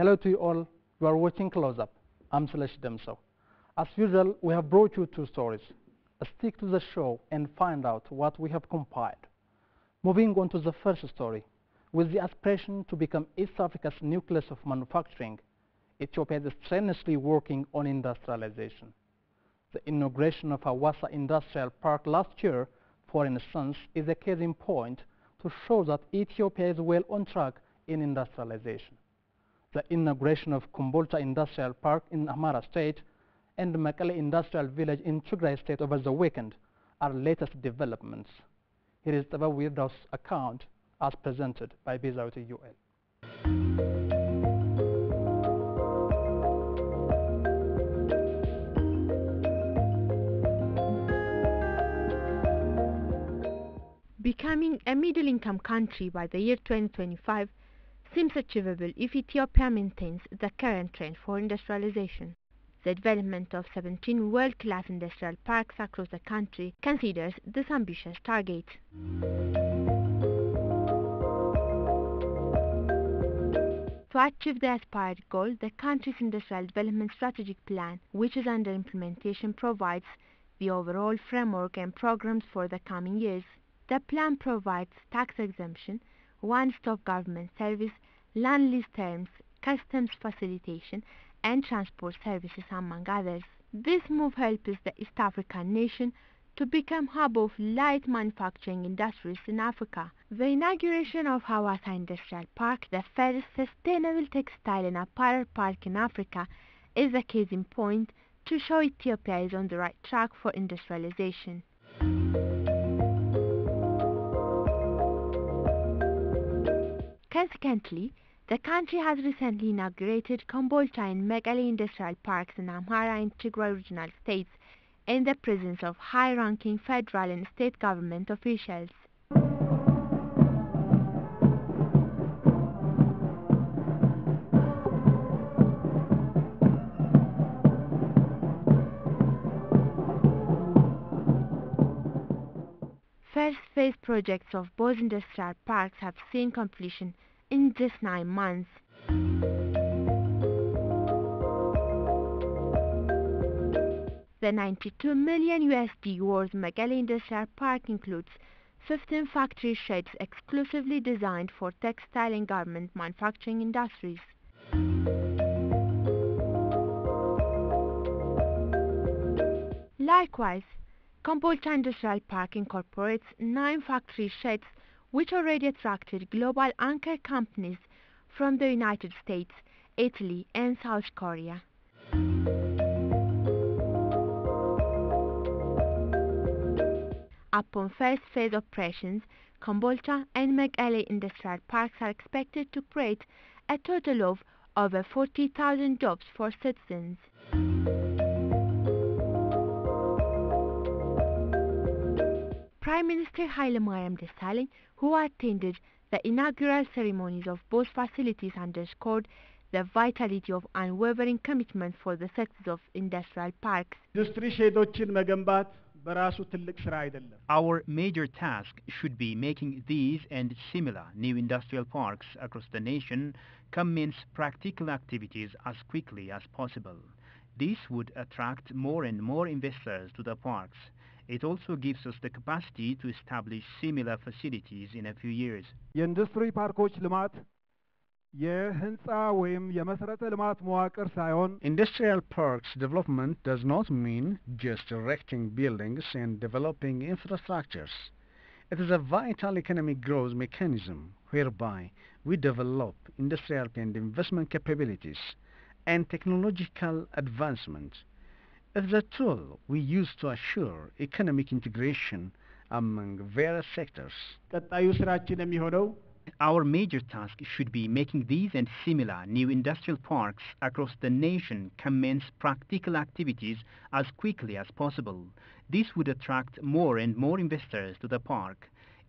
Hello to you all. You are watching Close Up. I'm Selesh Demso. As usual, we have brought you two stories. Stick to the show and find out what we have compiled. Moving on to the first story. With the aspiration to become East Africa's nucleus of manufacturing, Ethiopia is strenuously working on industrialization. The inauguration of Hawassa Industrial Park last year, for instance, is a case in point to show that Ethiopia is well on track in industrialization. The inauguration of Kombolcha Industrial Park in Amhara State and Mekelle Industrial Village in Tigray State over the weekend are latest developments. Here is Taba Wirdau's account as presented by Bezawit UL. Becoming a middle-income country by the year 2025 seems achievable if Ethiopia maintains the current trend for industrialization. The development of 17 world-class industrial parks across the country considers this ambitious target. To achieve the aspired goal, the country's industrial development strategic plan, which is under implementation, provides the overall framework and programs for the coming years. The plan provides tax exemption, one-stop government service, land lease terms, customs facilitation, and transport services, among others. This move helps the East African nation to become hub of light manufacturing industries in Africa. The inauguration of Hawassa Industrial Park, the first sustainable textile and apparel park in Africa, is a case in point to show Ethiopia is on the right track for industrialization. Consequently, the country has recently inaugurated Kombolcha and Mekelle industrial parks in Amhara and Tigray regional states in the presence of high-ranking federal and state government officials. First phase projects of both industrial parks have seen completion in just 9 months. The $92 million worth Mekelle Industrial Park includes 15 factory sheds exclusively designed for textile and garment manufacturing industries. Likewise, Kombolcha Industrial Park incorporates 9 factory sheds which already attracted global anchor companies from the United States, Italy, and South Korea. Upon first phase operations, Kombolcha and Mekelle Industrial Parks are expected to create a total of over 40,000 jobs for citizens. Prime Minister Hailemariam Desalegn, who attended the inaugural ceremonies of both facilities, underscored the vitality of unwavering commitment for the success of industrial parks. Our major task should be making these and similar new industrial parks across the nation commence practical activities as quickly as possible. This would attract more and more investors to the parks. It also gives us the capacity to establish similar facilities in a few years. የኢንዱስትሪ ፓርኮች ልማት የህንፃ ወይም የመሰረተ ልማት መዋቅር ሳይሆን Industrial parks development does not mean just erecting buildings and developing infrastructures. It is a vital economic growth mechanism whereby we develop industrial and investment capabilities and technological advancement. It is a tool we use to assure economic integration among various sectors. ቀጣዩ ስራችን የሚሆነው Our major task should be making these and similar new industrial parks across the nation commence practical activities as quickly as possible. This would attract more and more investors to the park.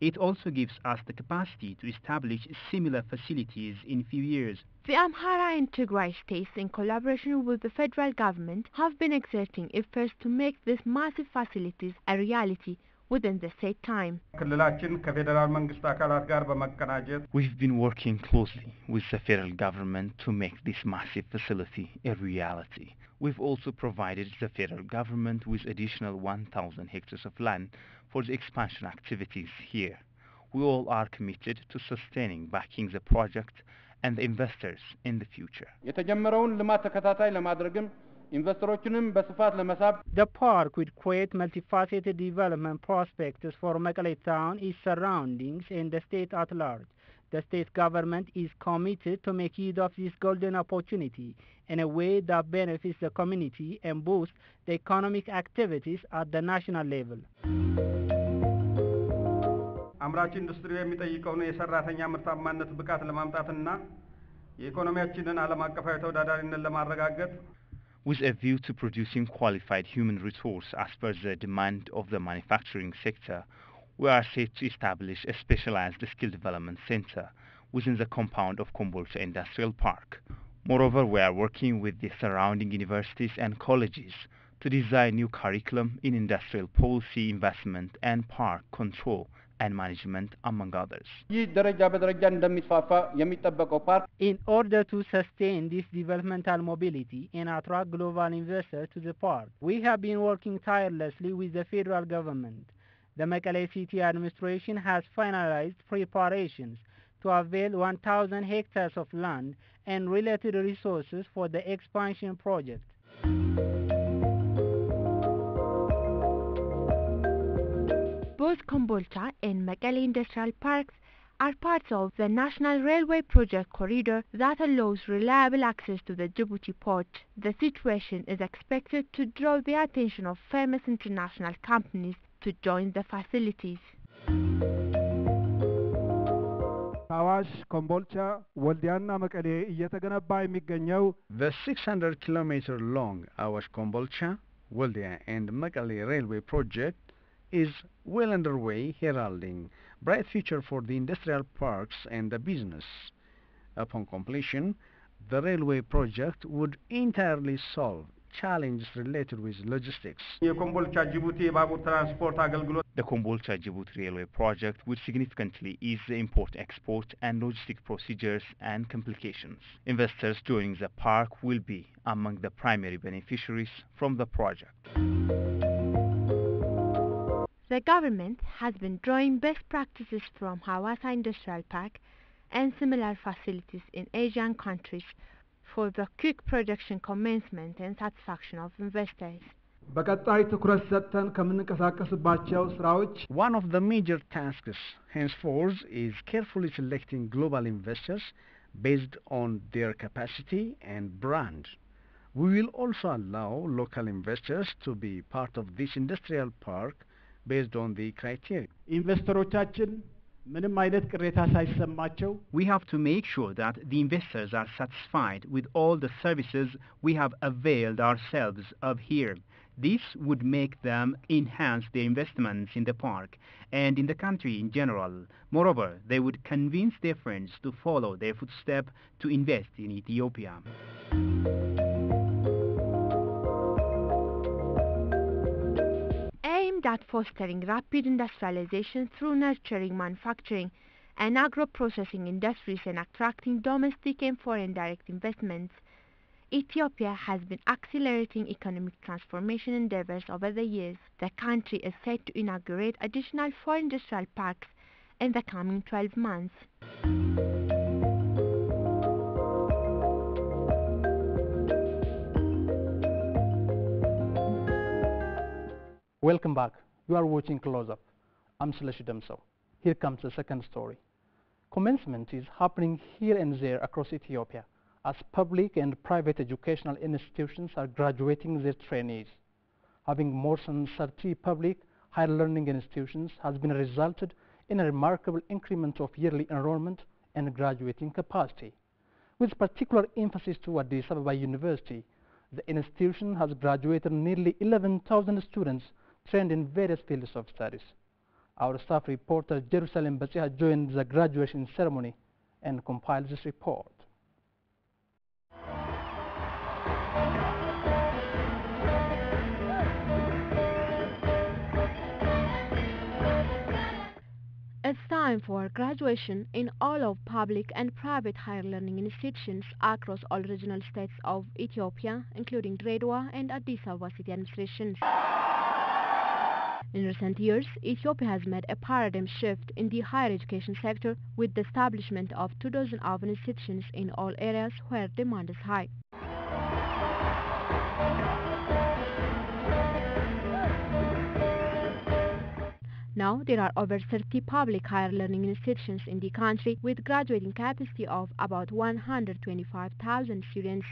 It also gives us the capacity to establish similar facilities in few years. The Amhara and Tigray states, in collaboration with the federal government, have been exerting efforts to make these massive facilities a reality within the set time. ክልላችን ከፌዴራል መንግስት አካላት ጋር በመቀናጀት We've been working closely with the federal government to make this massive facility a reality. We've also provided the federal government with additional 1,000 hectares of land for the expansion activities here. We all are committed to sustaining, backing the project and the investors in the future. የተጀመረውን ልማት ተከታታይ ለማድረግም ኢንቨስተሮችንም በስፋት ለመሳብ The park will create multifaceted development prospects for Mekelle town, its surroundings, and the state at large. The state government is committed to make use of this golden opportunity in a way that benefits the community and boosts the economic activities at the national level. አምራች ኢንዱስትሪው የሚጠይቀውን የሰራተኛ ምርታማነት ብቃት ለማምጣትና የኢኮኖሚያችንን ዓለም አቀፋዊ ተወዳዳሪነት ለማረጋገጥ with a view to producing qualified human resource as per the demand of the manufacturing sector, we are set to establish a specialized skill development center within the compound of Kombolcha Industrial Park. Moreover, we are working with the surrounding universities and colleges to design new curriculum in industrial policy, investment, and park control and management, among others. ይህ ደረጃ በደረጃ እንደሚስፋፋ የሚጠበቀው ፓርክ In order to sustain this developmental mobility and attract global investors to the park, we have been working tirelessly with the federal government. The Mekelle City administration has finalized preparations to avail 1,000 hectares of land and related resources for the expansion project. Both Kombolcha and Mekelle Industrial Parks are parts of the National Railway Project corridor that allows reliable access to the Djibouti port. The situation is expected to draw the attention of famous international companies to join the facilities. አዋሽ ኮምቦልቻ ወልዲያና መቀሌ እየተገነባ የሚገኘው The 600-kilometer long Awash Kombolcha, Waldia and Mekelle railway project is well underway, heralding bright future for the industrial parks and the business. Upon completion, the railway project would entirely solve challenges related with logistics. የኮምቦልቻ ጅቡቲ የባቡር ትራንስፖርት አገልግሎት The Kombolcha-Djibouti railway project will significantly ease the import-export and logistic procedures and complications. Investors joining the park will be among the primary beneficiaries from the project. The government has been drawing best practices from Hawassa Industrial Park and similar facilities in Asian countries for the quick production commencement and satisfaction of investors. በቀጣይ ትኩረት ሰጥተን ከምንንቀሳቀስባቸው ስራዎች One of the major tasks henceforth is carefully selecting global investors based on their capacity and brand. We will also allow local investors to be part of this industrial park based on the criteria. ኢንቨስተሮቻችን ምንም አይነት ቅሬታ ሳይሰማቸው We have to make sure that the investors are satisfied with all the services we have availed ourselves of here. This would make them enhance their investments in the park and in the country in general. Moreover, they would convince their friends to follow their footsteps to invest in Ethiopia. Aimed at fostering rapid industrialization through nurturing manufacturing and agro-processing industries and attracting domestic and foreign direct investments, Ethiopia has been accelerating economic transformation endeavors over the years. The country is set to inaugurate additional 4 industrial parks in the coming 12 months. Welcome back. You are watching Close Up. I'm Seleshi Demso. Here comes the second story. Commencement is happening here and there across Ethiopia as public and private educational institutions are graduating their trainees. Having more than 30 public higher learning institutions has been resulted in a remarkable increment of yearly enrollment and graduating capacity. With particular emphasis to Addis Ababa University, the institution has graduated nearly 11,000 students trained in various fields of studies. Our staff reporter Jerusalem Batsiha joined the graduation ceremony and compiled this report. time for graduation in all of public and private higher learning institutions across all regional states of Ethiopia, including Dredwa and Addis Ababa city administrations. In recent years, Ethiopia has made a paradigm shift in the higher education sector with the establishment of 2,000 open institutions in all areas where demand is high. Now, there are over 30 public higher learning institutions in the country with graduating capacity of about 125,000 students.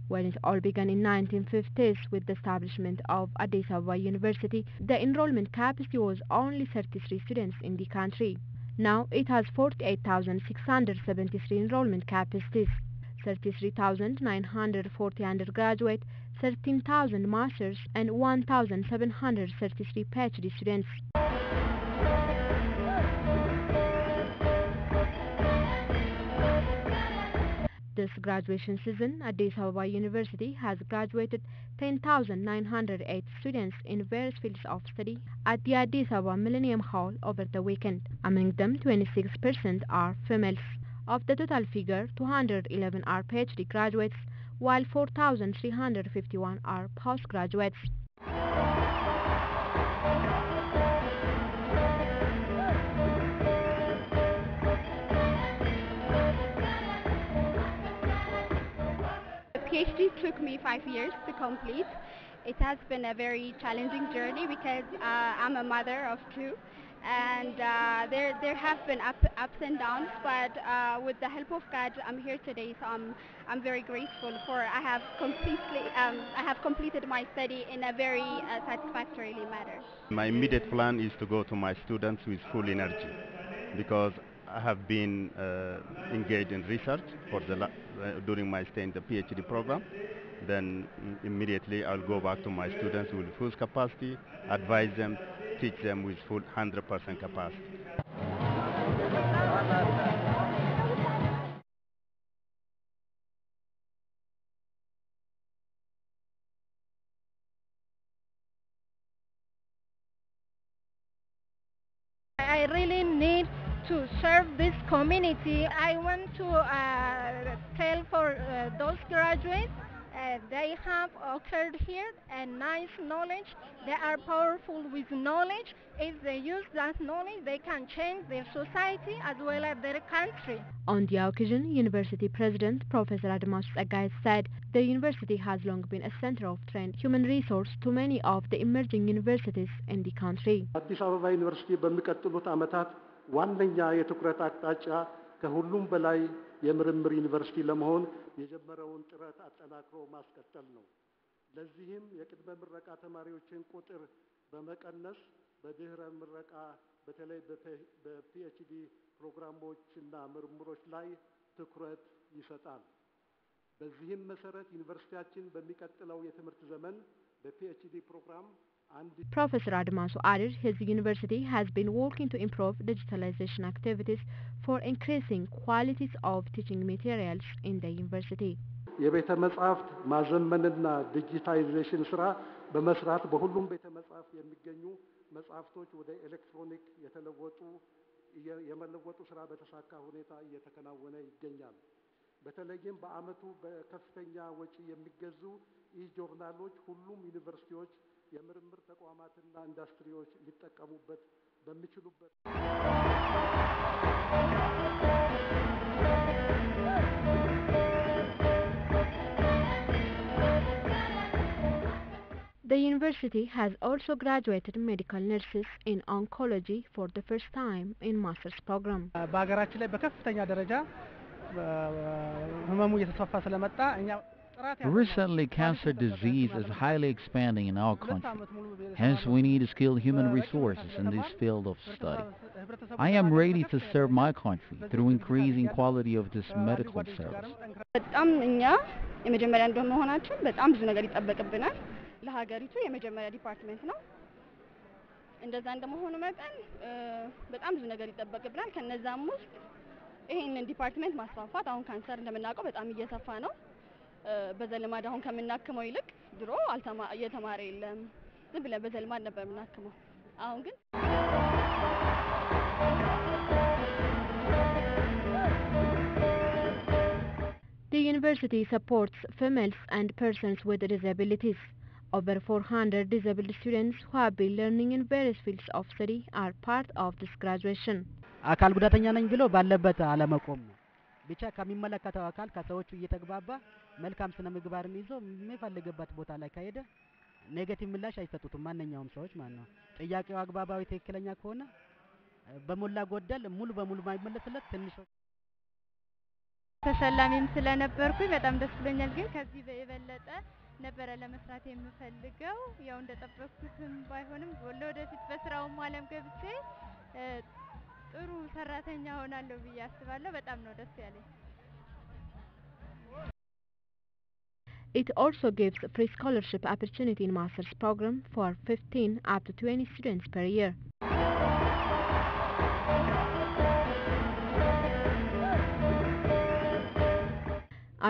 When it all began in 1950s with the establishment of Addis Ababa University, the enrollment capacity was only 33 students in the country. Now it has 48,673 enrollment capacities, 33,940 undergraduate, 13,000 masters, and 1,733 PhD students. This graduation season, Addis Ababa University has graduated 10,908 students in various fields of study at the Addis Ababa Millennium Hall over the weekend. Among them, 26% are females. Of the total figure, 211 are PhD graduates, while 4,351 are postgraduates. PhD took me 5 years to complete. It has been a very challenging journey because I'm a mother of two, and there have been ups and downs. But with the help of God, I'm here today. So I'm very grateful for I have completed my study in a very satisfactory manner. My immediate plan is to go to my students with full energy, because I have been engaged in research for during my stay in the PhD program. Then immediately I'll go back to my students with full capacity, advise them, teach them with full 100% capacity. I really need to serve this community. I want to tell for those graduates, they have occurred here and nice knowledge. They are powerful with knowledge. If they use that knowledge, they can change their society as well as their country. On the occasion, University President Professor Admas Tsagay said the university has long been a center of trained human resource to many of the emerging universities in the country. አዲስ አበባ ዩኒቨርሲቲ በሚቀጥሉት ዓመታት ዋነኛ የትኩረት አቅጣጫ ከሁሉም በላይ የምርምር ዩኒቨርሲቲ ለመሆን የጀመረውን ጥረት አጠናክሮ ማስቀጠል ነው። ለዚህም የቅድመ ምረቃ ተማሪዎችን ቁጥር በመቀነስ በድህረ ምረቃ በተለይ በፒኤችዲ ፕሮግራሞችና ምርምሮች ላይ ትኩረት ይሰጣል። በዚህም መሰረት ዩኒቨርሲቲያችን በሚቀጥለው የትምህርት ዘመን በፒኤችዲ ፕሮግራም Professor Admasu added his university has been working to improve digitalization activities for increasing qualities of teaching materials in the university. የቤተ መጻሕፍት ማዘመንና ዲጂታይዜሽን ስራ በመስራት በሁሉም ቤተ መጻሕፍት የሚገኙ መጻሕፍቶች ወደ ኤሌክትሮኒክ የመለወጡ ስራ በተሳካ ሁኔታ እየተከናወነ ይገኛል። በተለይም በአመቱ በከፍተኛ ወጪ የሚገዙ ጆርናሎች ሁሉም ዩኒቨርሲቲዎች የምርምር ተቋማትና ኢንዱስትሪዎች ሊጠቀሙበት በሚችሉበት The university has also graduated medical nurses in oncology for the first time in master's program. በሀገራችን ላይ በከፍተኛ ደረጃ ህመሙ እየተስፋፋ ስለመጣ እኛ Recently, cancer disease is highly expanding in our country. Hence, we need skilled human resources in this field of study. I am ready to serve my country through increasing quality of this medical service. በጣም እኛ የመጀመሪያ እንደመሆናችን በጣም ብዙ ነገር ይጠበቅብናል። ለሀገሪቱ የመጀመሪያ ዲፓርትመንት ነው። እንደዛ እንደመሆኑ መጠን በጣም ብዙ ነገር ይጠበቅብናል። ከነዛም ውስጥ ይሄንን ዲፓርትመንት ማስፋፋት፣ አሁን ካንሰር እንደምናውቀው በጣም እየሰፋ ነው። በዘልማድ አሁን ከምናክመው ይልቅ ድሮ እየተማረ የለም ዝም ብለን በዘልማድ ነበር የምናክመው። አሁን ግን The university supports females and persons with disabilities. Over 400 disabled students who have been learning in various fields of study are part of this graduation. አካል ጉዳተኛ ነኝ ብሎ ባለበት አለመቆም ነው። ብቻ ከሚመለከተው አካል ከሰዎቹ እየተግባባ መልካም ስነ ምግባርን ይዞ የሚፈልግበት ቦታ ላይ ከሄደ ኔጌቲቭ ምላሽ አይሰጡትም ማንኛውም ሰዎች ማለት ነው። ጥያቄው አግባባዊ ትክክለኛ ከሆነ በሞላ ጎደል ሙሉ በሙሉ ማይመለስለት ትንሽ ተሸላሚም ስለነበርኩኝ በጣም ደስ ብሎኛል። ግን ከዚህ የበለጠ ነበረ ለመስራት የምፈልገው ያው እንደጠበቅኩትም ባይሆንም ለወደፊት በስራውም ዓለም ገብቼ ጥሩ ሰራተኛ ሆናለሁ ብዬ አስባለሁ። በጣም ነው ደስ ያለኝ። It also gives free scholarship opportunity in master's program for 15 up to 20 students per year.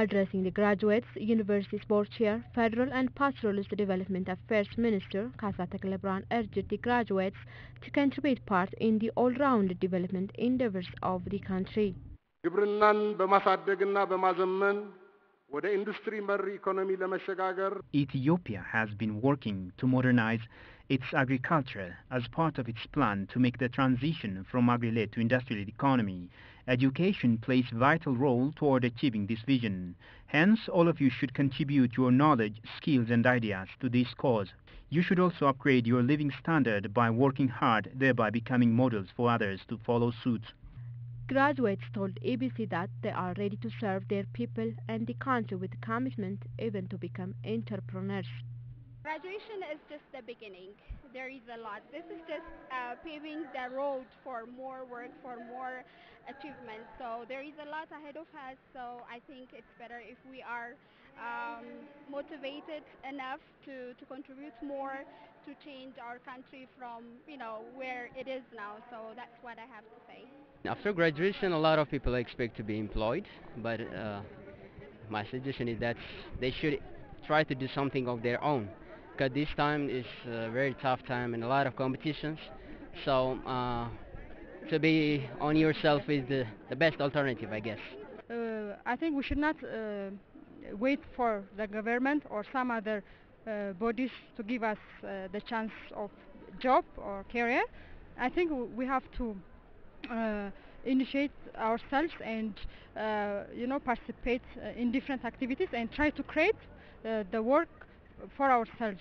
Addressing the graduates, University's Board Chair, Federal and Pastoralist Development Affairs Minister Kasa Teklebran urged the graduates to contribute part in the all-round development endeavors of the country. ግብርናን በማሳደግና በማዘመን ወደ ኢንዱስትሪ መር ኢኮኖሚ ለመሸጋገር Ethiopia has been working to modernize its agriculture as part of its plan to make the transition from agri-led to industrial economy. Education plays a vital role toward achieving this vision. Hence, all of you should contribute your knowledge, skills and ideas to this cause. You should also upgrade your living standard by working hard, thereby becoming models for others to follow suit. Graduates told ABC that they are ready to serve their people and the country with commitment, even to become entrepreneurs. Graduation is just the beginning. There is a lot. This is just paving the road for more work, for more achievements. So there is a lot ahead of us. So I think it's better if we are motivated enough to contribute more to change our country from, where it is now. So that's what I have to say. After graduation, a lot of people expect to be employed, but my suggestion is that they should try to do something of their own, because this time is a very tough time and a lot of competitions. So to be on yourself is the best alternative, I guess. I think we should not wait for the government or some other bodies to give us the chance of job or career. I think we have to initiate ourselves and participate in different activities and try to create the work for ourselves.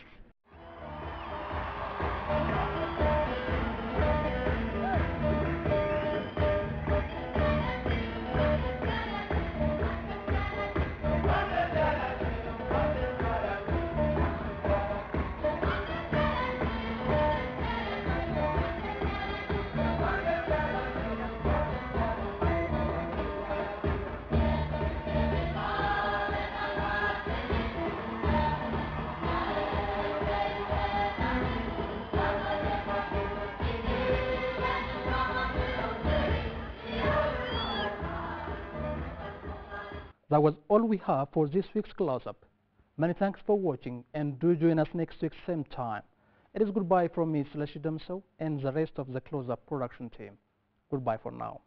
That was all we have for this week's close-up. Many thanks for watching, and do join us next week same time. It is goodbye from me, Seleshi Damso, and the rest of the close-up production team. Goodbye for now.